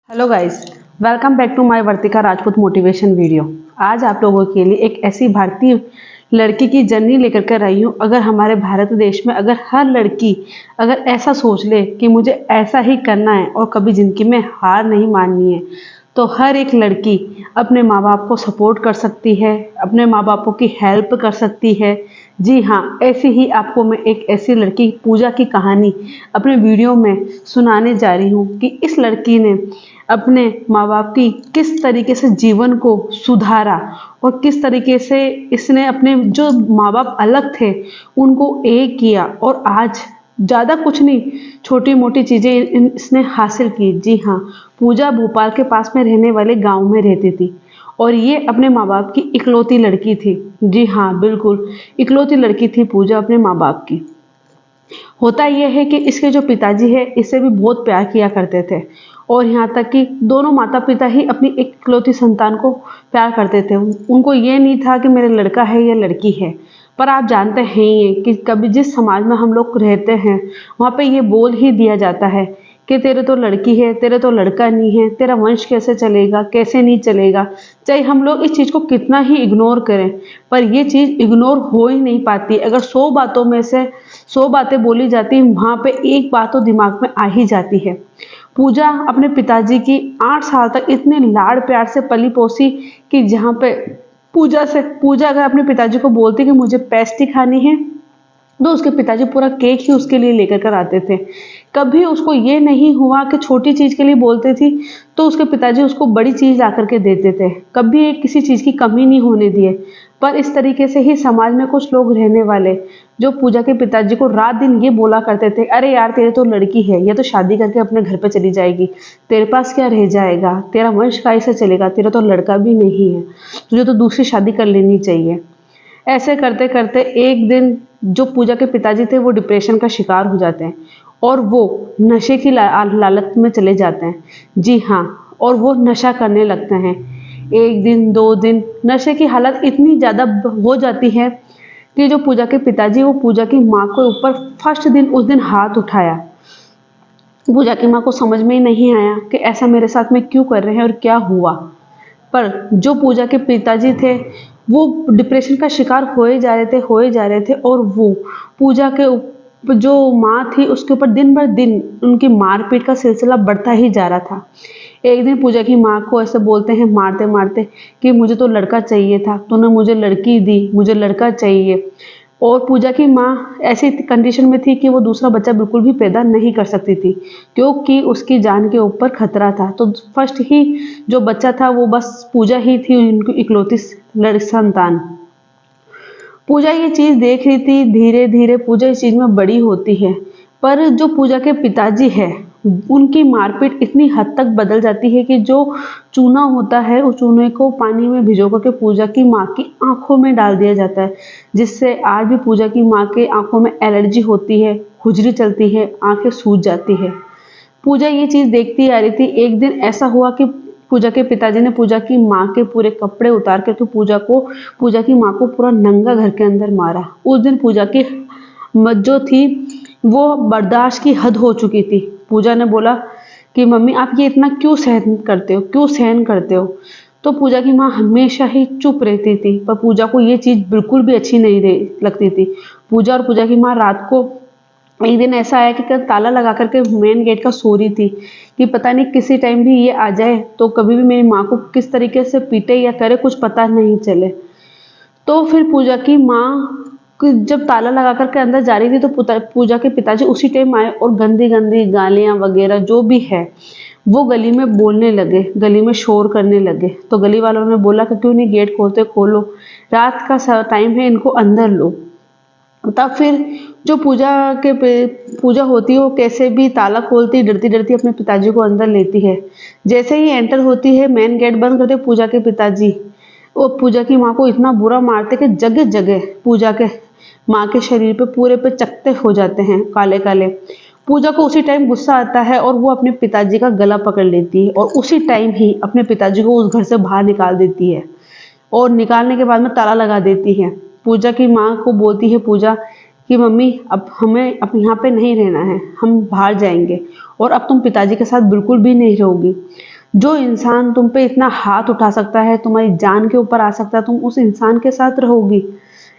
Hello guys, welcome back to my Vartika Rajput motivation video. आज आप लोगों के लिए एक ऐसी भारतीय लड़की की जर्नी लेकर कर आई हूँ। अगर हमारे भारत देश में अगर हर लड़की अगर ऐसा सोच ले कि मुझे ऐसा ही करना है और कभी ज़िंदगी में हार नहीं माननी है, तो हर एक लड़की अपने माँ बाप को सपोर्ट कर सकती है, अपने माँ बापों की हेल्प कर सकती है। जी हाँ, ऐसी ही आपको मैं एक ऐसी लड़की पूजा की कहानी अपने वीडियो में सुनाने जा रही हूँ कि इस लड़की ने अपने माँ बाप की किस तरीके से जीवन को सुधारा और किस तरीके से इसने अपने जो माँ बाप अलग थे उनको एक किया और आज ज़्यादा कुछ नहीं, छोटी मोटी चीज़ें इसने हासिल की। जी हाँ, पूजा भोपाल के पास में रहने वाले गांव में रहती थी और ये अपने माँ बाप की इकलौती लड़की थी। जी हाँ, बिल्कुल इकलौती लड़की थी पूजा अपने माँ बाप की। होता यह है कि इसके जो पिताजी है इससे भी बहुत प्यार किया करते थे और यहाँ तक कि दोनों माता पिता ही अपनी इकलौती संतान को प्यार करते थे। उनको ये नहीं था कि मेरा लड़का है या लड़की है। पर आप जानते हैं ही कि कभी जिस समाज में हम लोग रहते हैं वहाँ पे ये बोल ही दिया जाता है कि तेरे तो लड़की है, तेरे तो लड़का नहीं है, तेरा वंश कैसे चलेगा, कैसे नहीं चलेगा। चाहे हम लोग इस चीज़ को कितना ही इग्नोर करें, पर ये चीज़ इग्नोर हो ही नहीं पाती। अगर 100 बातों में से 100 बातें बोली जाती हैं, वहाँ पे एक बात तो दिमाग में आ ही जाती है। पूजा अपने पिताजी की 8 साल तक इतने लाड़ प्यार से पली पोसी कि जहाँ पे पूजा अगर अपने पिताजी को बोलती कि मुझे पेस्ट्री खानी है तो उसके पिताजी पूरा केक ही उसके लिए लेकर कर आते थे। कभी उसको ये नहीं हुआ कि छोटी चीज़ के लिए बोलती थी तो उसके पिताजी उसको बड़ी चीज़ ला करके देते थे। कभी किसी चीज़ की कमी नहीं होने दिए। पर इस तरीके से ही समाज में कुछ लोग रहने वाले जो पूजा के पिताजी को रात दिन ये बोला करते थे, अरे यार तेरे तो लड़की है, ये तो शादी करके अपने घर पे चली जाएगी, तेरे पास क्या रह जाएगा, तेरा वंश कैसे चलेगा, तेरा तो लड़का भी नहीं है, तुझे तो दूसरी शादी कर लेनी चाहिए। ऐसे करते करते एक दिन जो पूजा के पिताजी थे वो डिप्रेशन का शिकार हो जाते हैं और वो नशे की लालच में चले जाते हैं। जी हाँ, और वो नशा करने लगते हैं। एक दिन 2 दिन नशे की हालत इतनी ज़्यादा हो जाती है कि जो पूजा के पिताजी वो पूजा की माँ के ऊपर फर्स्ट दिन उस दिन हाथ उठाया। पूजा की माँ को समझ में ही नहीं आया कि ऐसा मेरे साथ में क्यों कर रहे हैं और क्या हुआ। पर जो पूजा के पिताजी थे वो डिप्रेशन का शिकार होए जा रहे थे और वो पूजा के जो माँ थी उसके ऊपर दिन भर दिन उनकी मारपीट का सिलसिला बढ़ता ही जा रहा था। एक दिन पूजा की माँ को ऐसे बोलते हैं मारते मारते कि मुझे तो लड़का चाहिए था, तूने मुझे लड़की दी, मुझे लड़का चाहिए। और पूजा की माँ ऐसी कंडीशन में थी कि वो दूसरा बच्चा बिल्कुल भी पैदा नहीं कर सकती थी क्योंकि उसकी जान के ऊपर खतरा था। तो फर्स्ट ही जो बच्चा था वो बस पूजा ही थी, उनकी इकलौती संतान। पूजा ये चीज़ देख रही थी, धीरे धीरे पूजा इस चीज़ में बड़ी होती है। पर जो पूजा के पिताजी है उनकी मारपीट इतनी हद तक बदल जाती है कि जो चूना होता है उस चूने को पानी में भिगो करके पूजा की माँ की आंखों में डाल दिया जाता है, जिससे आज भी पूजा की माँ के आंखों में एलर्जी होती है, खुजली चलती है, आंखें सूज जाती है। पूजा ये चीज़ देखती आ रही थी। एक दिन ऐसा हुआ कि पूजा के पिताजी ने पूजा की माँ के पूरे कपड़े उतार करके पूजा की माँ को पूरा नंगा घर के अंदर मारा। उस दिन पूजा की जो थी वो बर्दाश्त की हद हो चुकी थी। पूजा ने बोला कि मम्मी आप ये इतना क्यों सहन करते हो, क्यों सहन करते हो। तो पूजा की माँ हमेशा ही चुप रहती थी, पर पूजा को ये चीज़ बिल्कुल भी अच्छी नहीं लगती थी। पूजा और पूजा की माँ रात को एक दिन ऐसा आया कि कल ताला लगा करके मेन गेट का सो रही थी कि पता नहीं किसी टाइम भी ये आ जाए तो कभी भी मेरी माँ को किस तरीके से पीटे या करे कुछ पता नहीं चले। तो फिर पूजा की माँ जब ताला लगा करके अंदर जा रही थी तो पूजा के पिताजी उसी टाइम आए और गंदी गंदी गालियाँ वगैरह जो भी है वो गली में बोलने लगे, गली में शोर करने लगे। तो गली वालों ने बोला कि क्यों नहीं गेट खोलते, खोलो, रात का टाइम है, इनको अंदर लो। तब फिर जो पूजा होती है वो कैसे भी ताला खोलती डरती डरती अपने पिताजी को अंदर लेती है। जैसे ही एंटर होती है मेन गेट बंद करते पूजा के पिताजी वो पूजा की माँ को इतना बुरा मारते कि जगह जगह पूजा के माँ के शरीर पे पूरे पे चकते हो जाते हैं काले काले। पूजा को उसी टाइम गुस्सा आता है और वो अपने पिताजी का गला पकड़ लेती है और उसी टाइम ही अपने पिताजी को उस घर से बाहर निकाल देती है और निकालने के बाद में ताला लगा देती है। पूजा की माँ को बोलती है पूजा कि मम्मी अब हमें अब यहाँ पे नहीं रहना है, हम बाहर जाएंगे और अब तुम पिताजी के साथ बिल्कुल भी नहीं रहोगी। जो इंसान तुम पे इतना हाथ उठा सकता है, तुम्हारी जान के ऊपर आ सकता है, तुम उस इंसान के साथ रहोगी।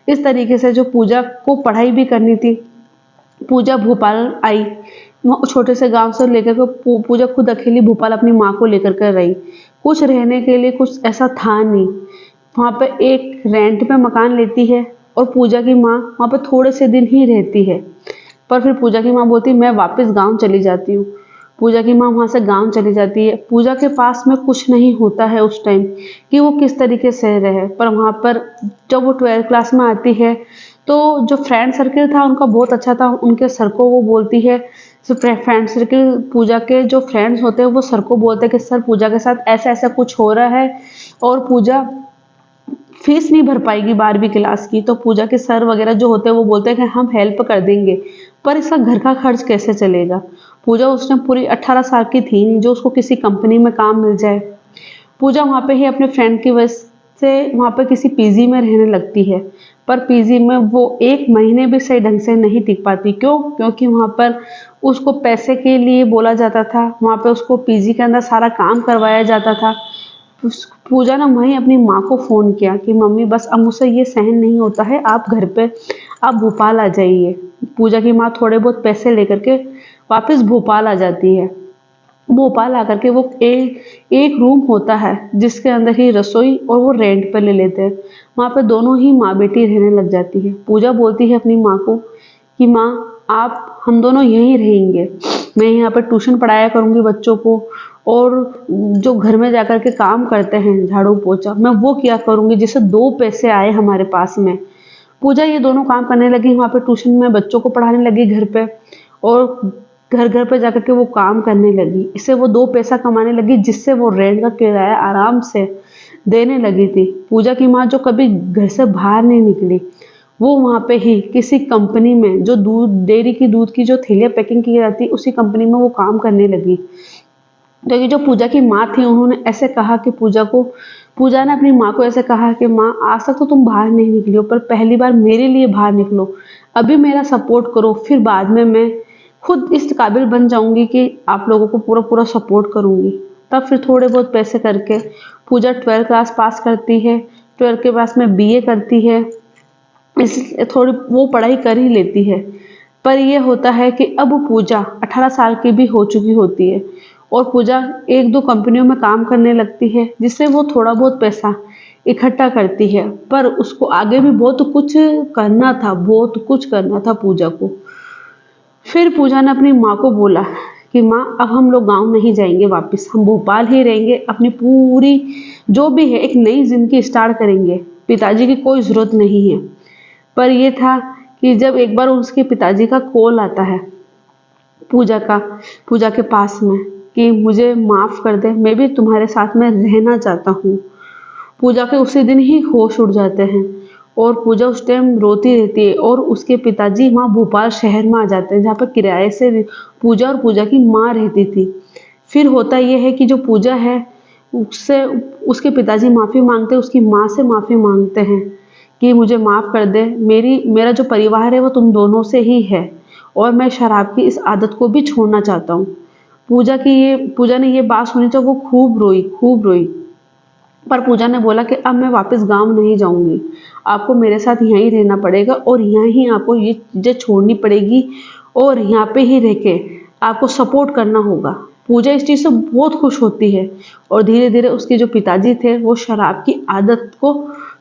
इस तरीके से जो पूजा को पढ़ाई भी करनी थी, पूजा भोपाल आई। छोटे से गांव से लेकर के पूजा खुद अकेली भोपाल अपनी माँ को लेकर कर रही। कुछ रहने के लिए कुछ ऐसा था नहीं। वहाँ पे एक रेंट पे मकान लेती है और पूजा की माँ वहाँ पे थोड़े से दिन ही रहती है। पर फिर पूजा की माँ बोलती मैं वापस गांव चली जाती हूँ। पूजा की माँ वहाँ से गांव चली जाती है। पूजा के पास में कुछ नहीं होता है उस टाइम कि वो किस तरीके से रहे। पर वहाँ पर जब वो 12th क्लास में आती है तो जो फ्रेंड सर्किल था उनका बहुत अच्छा था। उनके सर को वो बोलती है, फ्रेंड सर्किल पूजा के जो फ्रेंड्स होते हैं वो सर को बोलते हैं कि सर पूजा के साथ ऐसा ऐसा कुछ हो रहा है और पूजा फीस नहीं भर पाएगी 12वीं क्लास की। तो पूजा के सर वगैरह जो होते हैं वो बोलते हैं कि हम हेल्प कर देंगे, पर इसका घर का खर्च कैसे चलेगा। पूजा उस टाइम पूरी 18 साल की थी नहीं जो उसको किसी कंपनी में काम मिल जाए। पूजा वहाँ पे ही अपने फ्रेंड की वजह से वहाँ पे किसी पीजी में रहने लगती है। पर पीजी में वो 1 महीने भी सही ढंग से नहीं टिक पाती। क्यों? क्योंकि वहाँ पर उसको पैसे के लिए बोला जाता था। वहाँ पे उसको पीजी के अंदर सारा काम करवाया जाता था। पूजा ने वहीं अपनी माँ को फ़ोन किया कि मम्मी बस अब मुझसे ये सहन नहीं होता है, आप घर पे आप भोपाल आ जाइए। पूजा की माँ थोड़े बहुत पैसे लेकर के वापस भोपाल आ जाती है। भोपाल आकर के वो एक रूम होता है जिसके अंदर ही रसोई और वो रेंट पर ले लेते हैं। वहाँ पे दोनों ही माँ बेटी रहने लग जाती है। पूजा बोलती है अपनी माँ को कि माँ आप हम दोनों यहीं रहेंगे, मैं यहाँ पर ट्यूशन पढ़ाया करूँगी बच्चों को और जो घर में जाकर के काम करते हैं झाड़ू पोछा मैं वो किया करूँगी जिससे 2 पैसे आए हमारे पास में। पूजा ये दोनों काम करने लगी। वहाँ पे ट्यूशन में बच्चों को पढ़ाने लगी घर पे और घर घर पे जाकर के वो काम करने लगी। इससे वो 2 पैसा कमाने लगी जिससे वो रेंट का किराया आराम से देने लगी थी। पूजा की माँ जो कभी घर से बाहर नहीं निकली, वो वहाँ पे ही किसी कंपनी में जो दूध डेयरी की दूध की जो थैलियाँ पैकिंग की जाती उसी कंपनी में वो काम करने लगी। तो ये जो पूजा की माँ थी उन्होंने ऐसे कहा कि पूजा ने अपनी माँ को ऐसे कहा कि माँ आज तक तो तुम बाहर नहीं निकली हो, पर पहली बार मेरे लिए बाहर निकलो, अभी मेरा सपोर्ट करो, फिर बाद में मैं खुद इस काबिल बन जाऊंगी कि आप लोगों को पूरा पूरा सपोर्ट करूंगी। तब फिर थोड़े बहुत पैसे करके पूजा 12th क्लास पास करती है। 12th के पास में बीए करती है। इस थोड़ी वो पढ़ाई कर ही लेती है। पर ये होता है कि अब पूजा 18 साल की भी हो चुकी होती है और पूजा 1-2 कंपनियों में काम करने लगती है जिससे वो थोड़ा बहुत पैसा इकट्ठा करती है। पर उसको आगे भी बहुत कुछ करना था, बहुत कुछ करना था पूजा को। फिर पूजा ने अपनी माँ को बोला कि माँ अब हम लोग गांव नहीं जाएंगे वापस, हम भोपाल ही रहेंगे, अपनी पूरी जो भी है एक नई जिंदगी स्टार्ट करेंगे, पिताजी की कोई ज़रूरत नहीं है। पर ये था कि जब एक बार उसके पिताजी का कॉल आता है पूजा के पास में कि मुझे माफ़ कर दे, मैं भी तुम्हारे साथ में रहना चाहता हूँ। पूजा के उसी दिन ही होश उड़ जाते हैं और पूजा उस टाइम रोती रहती है और उसके पिताजी वहाँ भोपाल शहर में आ जाते हैं जहाँ पर किराए से पूजा और पूजा की माँ रहती थी। फिर होता यह है कि जो पूजा है उससे उसके पिताजी माफ़ी मांगते हैं, उसकी माँ से माफ़ी मांगते हैं कि मुझे माफ़ कर दे, मेरा जो परिवार है वो तुम दोनों से ही है और मैं शराब की इस आदत को भी छोड़ना चाहता हूँ। पूजा ने ये बात सुनी तो वो खूब रोई, खूब रोई। पर पूजा ने बोला कि अब मैं वापस गांव नहीं जाऊंगी, आपको मेरे साथ यहीं रहना पड़ेगा और यहाँ ही आपको ये चीज़ें छोड़नी पड़ेगी और यहाँ पे ही रह के आपको सपोर्ट करना होगा। पूजा इस चीज़ से बहुत खुश होती है और धीरे धीरे उसके जो पिताजी थे वो शराब की आदत को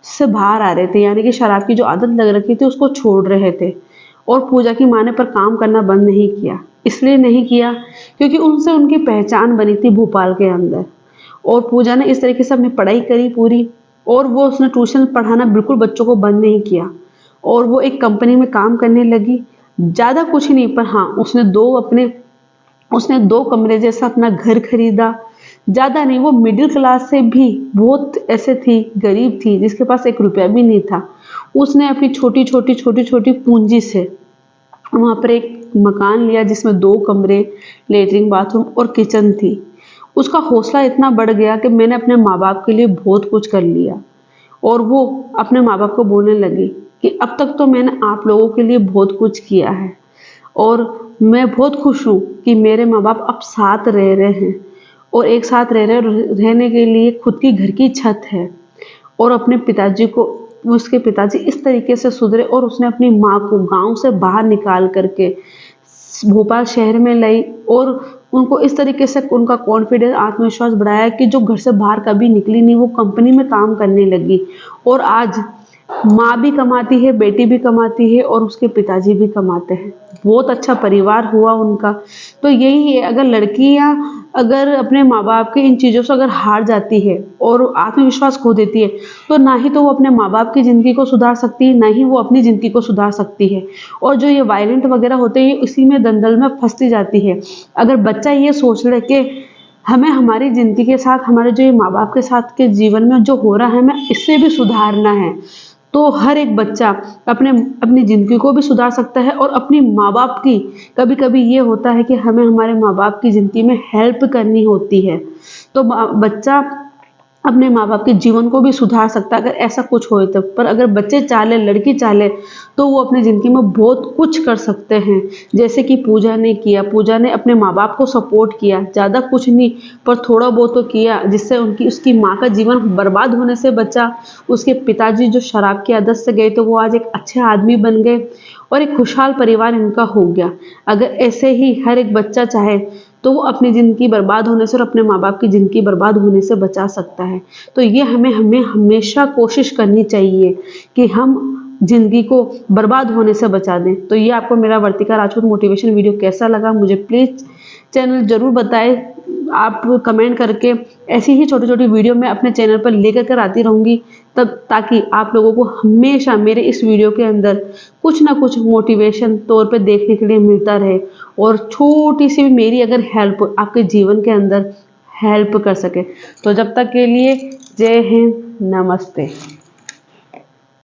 से बाहर आ रहे थे, यानी कि शराब की जो आदत लग रखी थी उसको छोड़ रहे थे। और पूजा की माँ ने पर काम करना बंद नहीं किया, इसलिए नहीं किया क्योंकि उनसे उनकी पहचान बनी थी भोपाल के अंदर। और पूजा ने इस तरीके से अपनी पढ़ाई करी पूरी और वो उसने ट्यूशन पढ़ाना बिल्कुल बच्चों को बंद नहीं किया और वो एक कंपनी में काम करने लगी। ज़्यादा कुछ नहीं, पर हाँ उसने 2 कमरे जैसा अपना घर खरीदा। ज़्यादा नहीं, वो मिडिल क्लास से भी बहुत ऐसे थी, गरीब थी जिसके पास 1 रुपया भी नहीं था। उसने अपनी छोटी छोटी पूंजी से वहाँ पर एक मकान लिया जिसमें 2 कमरे, लेटरिन बाथरूम और किचन थी। उसका हौसला इतना बढ़ गया कि मैंने अपने माँ बाप के लिए बहुत कुछ कर लिया और वो अपने माँ बाप को बोलने लगी कि अब तक तो मैंने आप लोगों के लिए बहुत कुछ किया है और मैं बहुत खुश हूँ कि मेरे माँ बाप अब साथ रह रहे हैं और एक साथ रहने के लिए खुद की घर की छत है, और अपने पिताजी को, उसके पिताजी इस तरीके से सुधरे और उसने अपनी माँ को गांव से बाहर निकाल करके भोपाल शहर में लाई, और उनको इस तरीके से उनका कॉन्फिडेंस, आत्मविश्वास बढ़ाया कि जो घर से बाहर कभी निकली नहीं, वो कंपनी में काम करने लगी। और आज माँ भी कमाती है, बेटी भी कमाती है, और उसके पिताजी भी कमाते हैं। बहुत अच्छा परिवार हुआ उनका। तो यही है, अगर लड़कियां अगर अपने माँ बाप की इन चीज़ों से अगर हार जाती है और आत्मविश्वास खो देती है, तो ना ही तो वो अपने माँ बाप की ज़िंदगी को सुधार सकती है, ना ही वो अपनी ज़िंदगी को सुधार सकती है। और जो ये वायलेंट वगैरह होते हैं, इसी में दलदल में फंसती जाती है। अगर बच्चा ये सोच ले कि हमें हमारी ज़िंदगी के साथ, हमारे जो ये माँ बाप के साथ के जीवन में जो हो रहा है, हमें इससे भी सुधारना है, तो हर एक बच्चा अपनी ज़िंदगी को भी सुधार सकता है, और अपनी माँ बाप की, कभी कभी ये होता है कि हमें हमारे माँ बाप की ज़िंदगी में हेल्प करनी होती है, तो बच्चा अपने माँ बाप के जीवन को भी सुधार सकता है अगर ऐसा कुछ हो तो। पर अगर बच्चे चाहे, लड़की चाहे, तो वो अपनी ज़िंदगी में बहुत कुछ कर सकते हैं। जैसे कि पूजा ने किया, पूजा ने अपने माँ बाप को सपोर्ट किया, ज़्यादा कुछ नहीं पर थोड़ा बहुत तो किया, जिससे उसकी माँ का जीवन बर्बाद होने से बचा। उसके पिताजी जो शराब की आदत से गए, तो वो आज एक अच्छे आदमी बन गए, और एक खुशहाल परिवार इनका हो गया। अगर ऐसे ही हर एक बच्चा चाहे, तो वो अपनी ज़िंदगी बर्बाद होने से और अपने माँ बाप की ज़िंदगी बर्बाद होने से बचा सकता है। तो ये हमें हमें हमेशा कोशिश करनी चाहिए कि हम ज़िंदगी को बर्बाद होने से बचा दें। तो ये आपको मेरा वर्तिका राजपूत मोटिवेशन वीडियो कैसा लगा, मुझे प्लीज़ चैनल ज़रूर बताएं। आप कमेंट करके ऐसी ही छोटी छोटी वीडियो मैं अपने चैनल पर लेकर कर आती रहूँगी, तब ताकि आप लोगों को हमेशा मेरे इस वीडियो के अंदर कुछ ना कुछ मोटिवेशन तौर पे देखने के लिए मिलता रहे, और छोटी सी भी मेरी अगर हेल्प आपके जीवन के अंदर हेल्प कर सके। तो जब तक के लिए जय हिंद, नमस्ते।